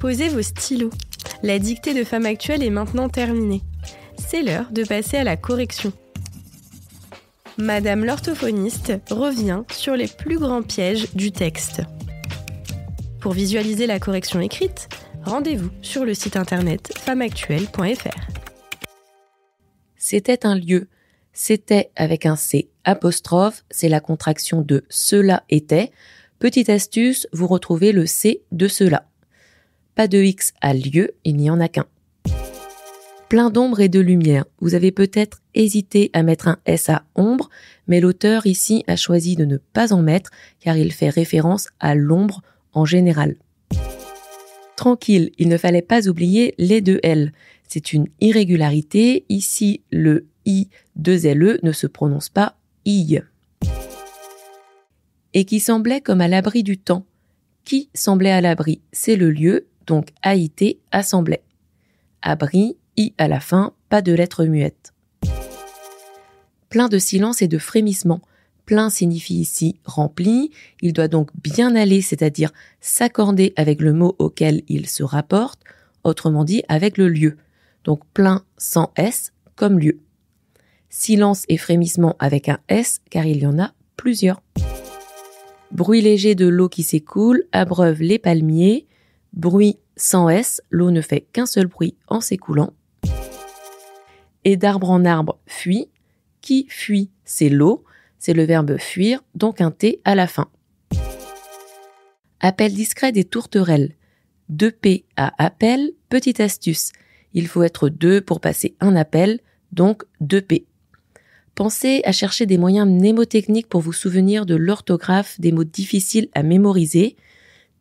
Posez vos stylos. La dictée de Femme Actuelle est maintenant terminée. C'est l'heure de passer à la correction. Madame l'orthophoniste revient sur les plus grands pièges du texte. Pour visualiser la correction écrite, rendez-vous sur le site internet femmeactuelle.fr. C'était un lieu. C'était avec un C apostrophe, c'est la contraction de cela était. Petite astuce, vous retrouvez le C de cela. Pas de X à lieu, il n'y en a qu'un. Plein d'ombre et de lumière. Vous avez peut-être hésité à mettre un S à ombre, mais l'auteur ici a choisi de ne pas en mettre car il fait référence à l'ombre en général. Tranquille, il ne fallait pas oublier les deux L. C'est une irrégularité. Ici, le I 2LE ne se prononce pas I. Et qui semblait comme à l'abri du temps. Qui semblait à l'abri? C'est le lieu, donc AIT, assemblait. Abri, I à la fin, pas de lettres muettes. Plein de silence et de frémissement. Plein signifie ici rempli, il doit donc bien aller, c'est-à-dire s'accorder avec le mot auquel il se rapporte, autrement dit avec le lieu. Donc plein sans S comme lieu. Silence et frémissement avec un S car il y en a plusieurs. Bruit léger de l'eau qui s'écoule, abreuve les palmiers. Bruit sans S, l'eau ne fait qu'un seul bruit en s'écoulant. Et d'arbre en arbre fuit. Qui fuit, c'est l'eau. C'est le verbe fuir, donc un T à la fin. Appel discret des tourterelles. 2P à appel, petite astuce. Il faut être 2 pour passer un appel, donc 2P. Pensez à chercher des moyens mnémotechniques pour vous souvenir de l'orthographe des mots difficiles à mémoriser.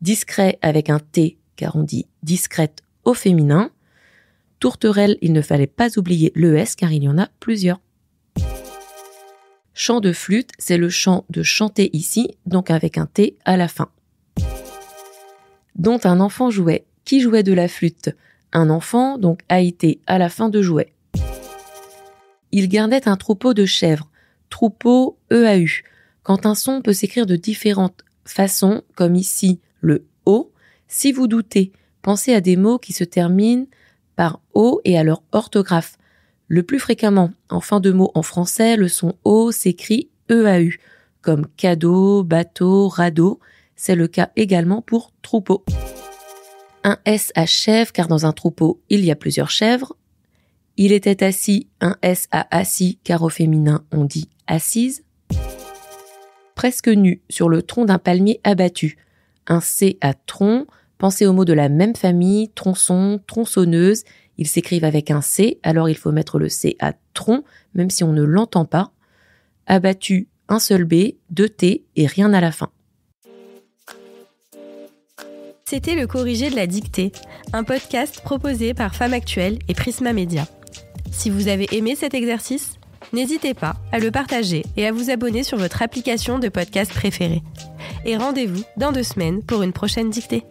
Discret avec un T, car on dit discrète au féminin. Tourterelle, il ne fallait pas oublier le S, car il y en a plusieurs. Chant de flûte, c'est le chant de chanter ici, donc avec un T à la fin. Dont un enfant jouait. Qui jouait de la flûte? Un enfant, donc AIT à la fin de jouet. Il gardait un troupeau de chèvres. Troupeau EAU. Quand un son peut s'écrire de différentes façons, comme ici le O, si vous doutez, pensez à des mots qui se terminent par O et à leur orthographe. Le plus fréquemment, en fin de mot en français, le son O s'écrit EAU, comme cadeau, bateau, radeau. C'est le cas également pour troupeau. Un S à chèvre, car dans un troupeau, il y a plusieurs chèvres. Il était assis, un S à assis, car au féminin, on dit assise. Presque nu, sur le tronc d'un palmier abattu. Un C à tronc, pensez aux mots de la même famille, tronçon, tronçonneuse. Ils s'écrivent avec un C, alors il faut mettre le C à tronc, même si on ne l'entend pas. Abattu, un seul B, 2 T et rien à la fin. C'était le corrigé de la dictée, un podcast proposé par Femme Actuelle et Prisma Media. Si vous avez aimé cet exercice, n'hésitez pas à le partager et à vous abonner sur votre application de podcast préférée. Et rendez-vous dans 2 semaines pour une prochaine dictée.